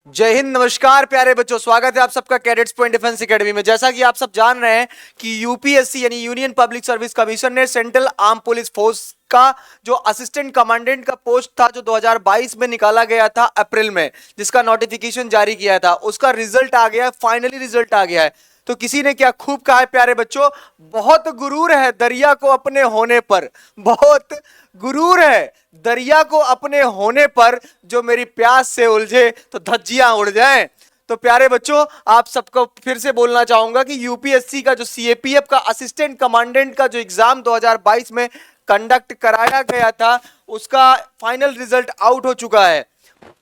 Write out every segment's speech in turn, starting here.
जय हिंद, नमस्कार प्यारे बच्चों। स्वागत है आप सबका कैडेट्स पॉइंट डिफेंस एकेडमी में। जैसा कि आप सब जान रहे हैं कि यूपीएससी यानी यूनियन पब्लिक सर्विस कमीशन ने सेंट्रल आर्म पुलिस फोर्स का जो असिस्टेंट कमांडेंट का पोस्ट था जो 2022 में निकाला गया था अप्रैल में, जिसका नोटिफिकेशन जारी किया था, उसका रिजल्ट आ गया है। फाइनली रिजल्ट आ गया है। तो किसी ने क्या खूब कहा है प्यारे बच्चों, बहुत गुरूर है दरिया को अपने होने पर, बहुत गुरूर है दरिया को अपने होने पर, जो मेरी प्यास से उलझे तो धज्जियां उड़ जाएं। तो प्यारे बच्चों, आप सबको फिर से बोलना चाहूंगा कि यूपीएससी का जो सीएपीएफ का असिस्टेंट कमांडेंट का जो एग्जाम 2022 में कंडक्ट कराया गया था, उसका फाइनल रिजल्ट आउट हो चुका है।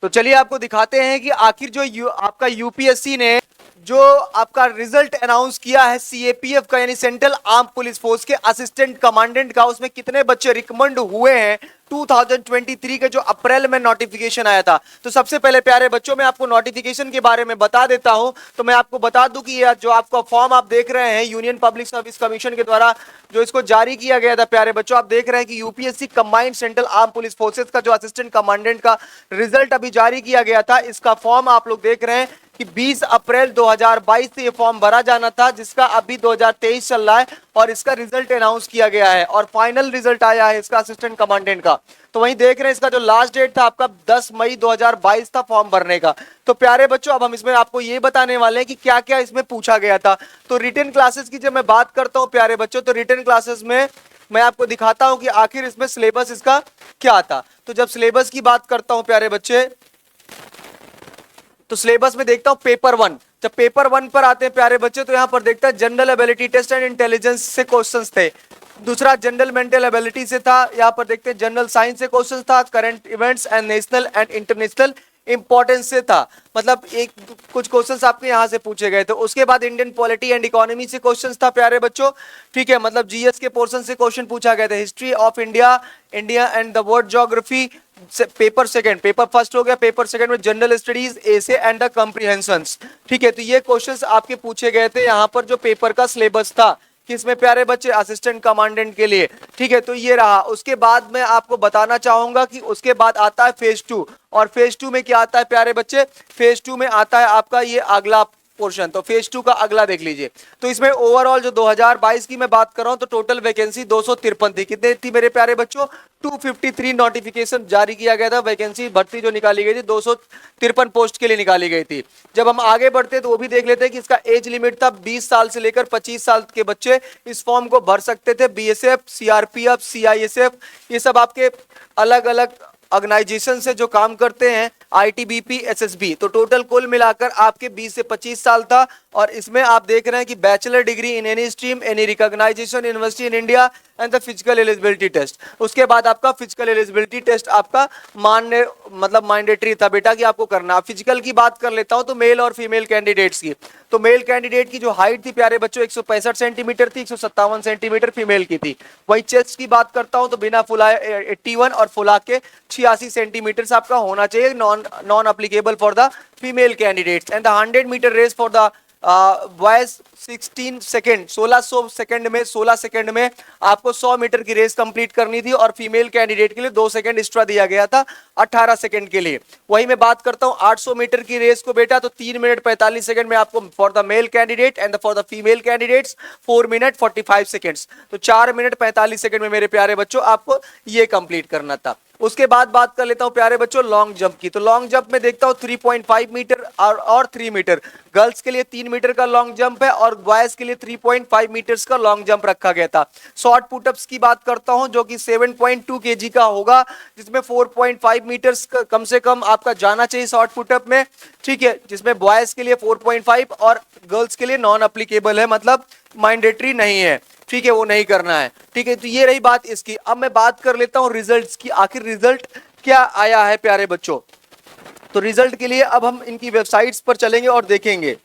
तो चलिए आपको दिखाते हैं कि आखिर जो आपका यूपीएससी ने जो आपका रिजल्ट अनाउंस किया है सीएपीएफ का यानी सेंट्रल आर्म पुलिस फोर्स के असिस्टेंट कमांडेंट का, उसमें कितने बच्चे रिकमेंड हुए हैं 2023 के जो अप्रैल में नोटिफिकेशन आया था। तो सबसे पहले प्यारे बच्चों, मैं आपको नोटिफिकेशन के बारे में बता देता हूं। तो मैं आपको बता दूं कि यह जो आपका फॉर्म आप देख रहे हैं यूनियन पब्लिक सर्विस कमीशन के द्वारा जो इसको जारी किया गया था, प्यारे बच्चों आप देख रहे हैं कि UPSC combined central arm police forces का जो असिस्टेंट कमांडेंट का रिजल्ट अभी जारी किया गया था, इसका फॉर्म आप लोग देख रहे हैं कि 20 अप्रैल 2022 से ये फॉर्म भरा जाना था, जिसका अभी 2023 चल रहा है और इसका रिजल्ट अनाउंस किया गया है और फाइनल रिजल्ट आया है इसका असिस्टेंट कमांडेंट का। तो वहीं देख रहे हैं इसका जो लास्ट डेट था आपका 10 मई 2022 था फॉर्म भरने का। तो प्यारे बच्चों, अब हम इसमें आपको ये बताने वाले हैं कि क्या क्या इसमें पूछा गया था। तो रिटन क्लासेस की जब मैं बात करता हूं प्यारे बच्चों, तो रिटन क्लासेस में मैं आपको दिखाता हूं कि आखिर इसमें सिलेबस इसका क्या था। तो जब सिलेबस की बात करता हूं प्यारे बच्चे, तो सिलेबस में देखता हूं पेपर 1। जब पेपर 1 पर आते हैं प्यारे बच्चे, तो यहां पर देखता है general ability test and intelligence से क्वेश्चंस थे। दूसरा जनरल मेंटल एबिलिटी से था। यहां पर देखते हैं जनरल साइंस से क्वेश्चंस था, current events and national and international importance से था। मतलब एक कुछ क्वेश्चंस आपके यहां से पूछे गए थे। उसके बाद इंडियन पॉलिटी एंड इकोनॉमी से क्वेश्चंस था प्यारे बच्चों, ठीक है। मतलब जीएस के पोर्शन से क्वेश्चन पूछा गया था। History of India, India and the world geography paper second, paper first हो गया। पेपर सेकंड में general studies essay and the comprehensions, ठीक है। तो ये क्वेश्चंस आपके पूछे गए थे यहां पर जो पेपर का सिलेबस था, किसमें प्यारे बच्चे, असिस्टेंट कमांडेंट के लिए, ठीक है। तो ये रहा। उसके बाद मैं आपको बताना चाहूंगा कि उसके बाद आता है फेज 2। और फेज 2 में क्या आता है प्यारे बच्चे, फेज 2 में आता है आपका ये अगला पोर्शन। तो फेज 2 का अगला देख लीजिए। तो इसमें ओवरऑल जो 2022 की मैं बात कर रहा हूं, तो टोटल वैकेंसी 253 थी। कितने थी मेरे प्यारे बच्चों, 253 नोटिफिकेशन जारी किया गया था। वैकेंसी भर्ती जो निकाली गई थी 253 पोस्ट के लिए निकाली गई थी। जब हम आगे बढ़ते तो वो भी देख लेते हैं कि इसका एज लिमिट था 20 साल से लेकर 25 साल के बच्चे इस फॉर्म को भर सकते थे। बीएसएफ, सीआरपीएफ, सीआईएसएफ, ये सब आपके अलग अलग ऑर्गेनाइजेशन से जो काम करते हैं, आईटीबीपी, एसएसबी। तो टोटल कुल मिलाकर आपके 20 से 25 साल था। और इसमें आप देख रहे हैं कि bachelor degree in any stream, any recognisation university in India and the physical eligibility test. उसके बाद आपका फिजिकल एलिजिबिलिटी टेस्ट आपका मान्य मतलब मैंडेटरी था बेटा कि आपको करना। फिजिकल की बात कर लेता हूं तो मेल और फीमेल कैंडिडेट्स की। तो मेल कैंडिडेट की जो हाइट थी प्यारे बच्चों 165 सेंटीमीटर थी, 157 सेंटीमीटर फीमेल की थी। वही चेस्ट की बात करता हूं तो बिना फुलाए 81 और फुला के 86 सेंटीमीटर आपका होना चाहिए, non applicable for the female candidates. And the 100 metre race for the boys 16 second, 1600 second में 16 सेकेंड में आपको 100 मीटर की रेस कंप्लीट करनी थी। और फीमेल कैंडिडेट के लिए 2 सेकेंड एक्स्ट्रा दिया गया था 18 सेकेंड के लिए। वही मैं बात करता हूं 800 मीटर की रेस को बेटा, तो 3 मिनट 45 सेकेंड में आपको for the male candidate and for the female candidates 4 minute 45 seconds. तो 4 मिनट 45 सेकेंड में मेरे प्यारे बच्चों आपको ये कंप्लीट करना था। उसके बाद बात कर लेता हूं प्यारे बच्चों लॉन्ग जंप की। तो लॉन्ग जंप में देखता हूं 3.5 मीटर और 3 मीटर। गर्ल्स के लिए 3 मीटर का लॉन्ग जंप है और बॉयज के लिए 3.5 मीटर्स का लॉन्ग जंप रखा गया था। शॉर्ट पुटअप्स की बात करता हूं जो कि 7.2 केजी का होगा, जिसमें 4.5 मीटर्स कम से कम आपका जाना चाहिए शॉर्ट पुटअप में, ठीक है। जिसमें बॉयज के लिए 4.5 और गर्ल्स के लिए नॉन अप्लीकेबल है, मतलब मैंडेटरी नहीं है, ठीक है, वो नहीं करना है, ठीक है। तो ये रही बात इसकी। अब मैं बात कर लेता हूं रिजल्ट्स की, आखिर रिजल्ट क्या आया है प्यारे बच्चों। तो रिजल्ट के लिए अब हम इनकी वेबसाइट्स पर चलेंगे और देखेंगे।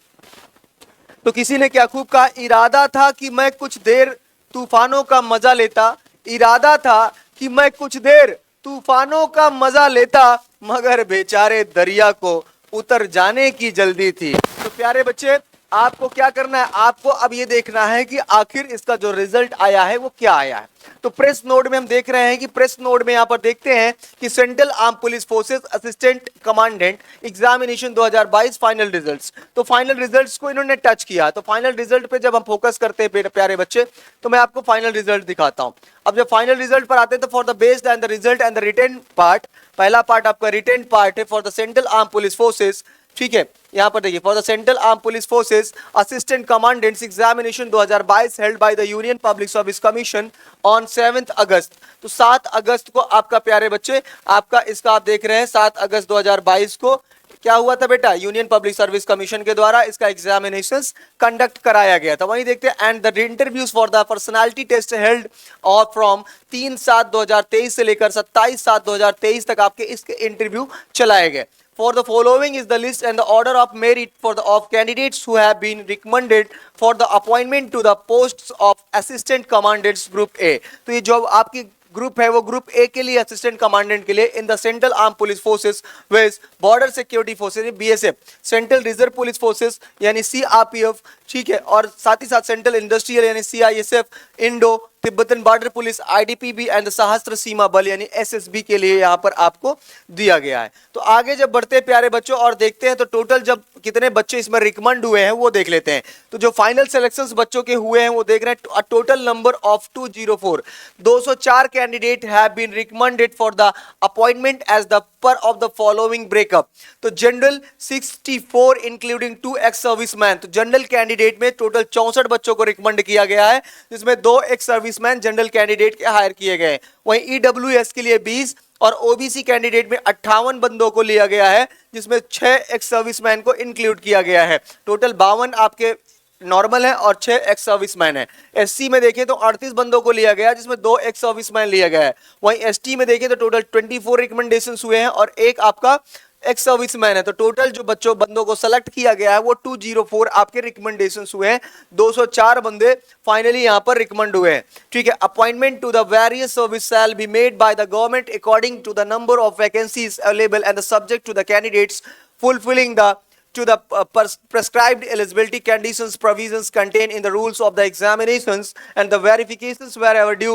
तो किसी ने क्या खूब कहा, इरादा था कि मैं कुछ देर तूफानों का मजा लेता, इरादा था कि मैं कुछ देर तूफानों का मजा लेता, मगर बेचारे दरिया को उतर जाने की जल्दी थी। तो प्यारे बच्चे आपको क्या करना है, आपको अब ये देखना है कि आखिर इसका जो रिजल्ट आया है वो क्या आया है। तो प्रेस नोट में हम देख रहे हैं कि प्रेस नोट में यहां पर देखते हैं कि central arm police forces assistant commandant examination 2022 final results. तो फाइनल रिजल्ट्स को इन्होंने टच किया। तो फाइनल रिजल्ट पे जब हम फोकस करते हैं प्यारे बच्चे, तो मैं आपको फाइनल रिजल्ट दिखाता हूं। अब जब फाइनल रिजल्ट पर आते हैं तो for the based and the result and the written part, पहला पार्ट आपका रिटेन पार्ट है for the central arm police forces. ठीक है, यहां पर देखिए, for the central arm police forces assistant commandants examination 2022 held by the Union Public Service Commission on 7 August. तो 7 अगस्त को आपका प्यारे बच्चे, आपका इसका आप देख रहे हैं 7 अगस्त 2022 को क्या हुआ था बेटा, यूनियन पब्लिक सर्विस कमीशन के द्वारा इसका एग्जामिनेशंस कंडक्ट कराया गया था। वहीं देखते हैं and the interviews for the personality test held और फ्रॉम 3/7/2023 से लेकर 27/7/2023 तक आपके इसके इंटरव्यू चलाए गए। For the following is the list and the order of merit for the of candidates who have been recommended for the appointment to the posts of assistant commandants group A। तो ये जो आपकी group है वो group A के लिए assistant commandant के लिए in the central arm police forces west border security forces BSF, central reserve police forces यानी सीआरपीएफ, ठीक है, और साथ ही साथ सेंट्रल इंडस्ट्रियल यानी CISF, Indo Tibetan border police ITBP and Sashastra Seema बल यानी एसएसबी के लिए यहां पर आपको दिया गया है। तो आगे जब बढ़ते हैं प्यारे बच्चों और देखते हैं तो टोटल जब कितने बच्चे इसमें रिकमेंड हुए हैं वो देख लेते हैं। तो जो फाइनल सिलेक्शंस बच्चों के हुए हैं वो देख रहे हैं, total number of 204 candidate have been recommended for the appointment as the per of the following breakup. तो जनरल 64 इंक्लूडिंग 2 एक्स सर्विसमैन। तो जनरल कैंडिडेट में टोटल 64 बच्चों को रिकमेंड किया गया है, जिसमें 2 एक्स सर्विसमैन जनरल कैंडिडेट के हायर किए गए। वहीं ईडब्ल्यूएस के लिए 20 और ओबीसी कैंडिडेट में 58 बंदों को लिया गया है, जिसमें 6 एक्स सर्विसमैन को इंक्लूड किया गया है। टोटल 52 आपके नॉर्मल है और 6 एक्स सर्विसमैन है। एससी में देखें तो 38 बंदों को लिया गया, जिसमें 2 एक्स सर्विसमैन लिया गया है। वहीं एसटी में देखें तो टोटल 24 रिकमेंडेशंस हुए हैं और एक आपका एक्स सर्विसमैन है। तो टोटल जो बंदों को सेलेक्ट किया गया है वो 204 आपके रिकमेंडेशंस हुए हैं। 204 बंदे फाइनली यहां पर रिकमेंड हुए हैं। ठीक है, appointment to the various service shall be made by the government according to the number of vacancies available and the subject to the candidates fulfilling to the prescribed eligibility conditions provisions contained in the rules of the examinations and the verifications wherever due,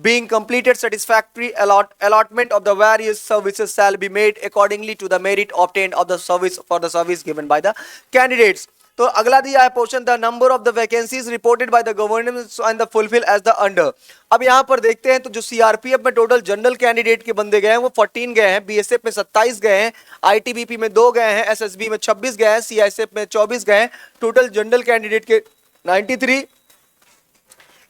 being completed satisfactory allotment of the various services shall be made accordingly to the merit obtained of the service for the service given by the candidates। तो अगला दिया है portion the number of the vacancies reported by the government and the fulfil as the under. अब यहां पर देखते हैं तो जो सीआरपीएफ में टोटल जनरल कैंडिडेट के बंदे गए हैं वो 14 गए हैं, बीएसएफ में 27 गए हैं, आईटीबीपी में 2 गए हैं, एसएसबी में 26 गए हैं, सीआईएसएफ में 24 गए हैं। टोटल जनरल कैंडिडेट के 93,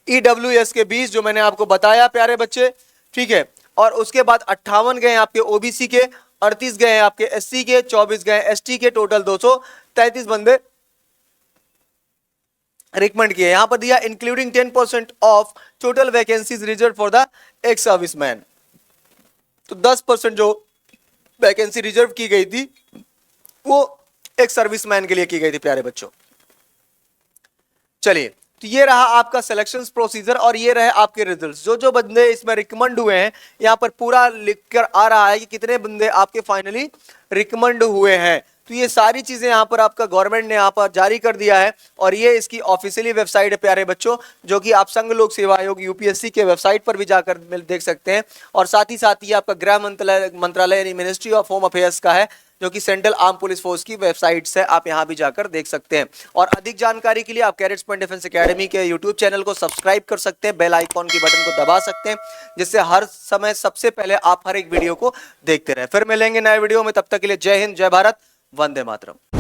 ईडब्ल्यूएस के 20 जो मैंने आपको बताया प्यारे बच्चे। ठीक है, और उसके बाद 58 गए आपके ओबीसी के, 38 गए आपके एससी के, 24 गए एसटी के। टोटल 233 बंदे रिकमेंड किए। यहां पर दिया including 10% of total vacancies reserve for the x serviceman. तो 10% जो वैकेंसी रिजर्व की गई थी वो एक्स सर्विसमैन के लिए की गई थी प्यारे बच्चों। चलिए, तो ये रहा आपका सिलेक्शन प्रोसीजर और ये रहे आपके रिजल्ट्स। जो बंदे इसमें रिकमेंड हुए हैं यहां पर पूरा लिखकर आ रहा है कि कितने बंदे आपके फाइनली रिकमेंड हुए हैं। तो ये सारी चीजें यहाँ पर आपका गवर्नमेंट ने यहाँ पर जारी कर दिया है और ये इसकी ऑफिशियली वेबसाइट है प्यारे बच्चों, जो कि आप संघ लोक सेवा आयोग यूपीएससी के वेबसाइट पर भी जाकर देख सकते हैं। और साथ ही साथ ये आपका गृह मंत्रालय यानी मिनिस्ट्री ऑफ होम अफेयर्स का है, जो कि सेंट्रल आर्म पुलिस फोर्स की वेबसाइट्स है, आप यहां भी जाकर देख सकते हैं। और अधिक जानकारी के लिए आप कैडेट्स पॉइंट डिफेंस एकेडमी के यूट्यूब चैनल को सब्सक्राइब कर सकते हैं, बेल आइकॉन की बटन को दबा सकते हैं, जिससे हर समय सबसे पहले आप हर एक वीडियो को देखते रहे। फिर मिलेंगे नए वीडियो में, तब तक के लिए जय हिंद, जय भारत, वंदे मातरम।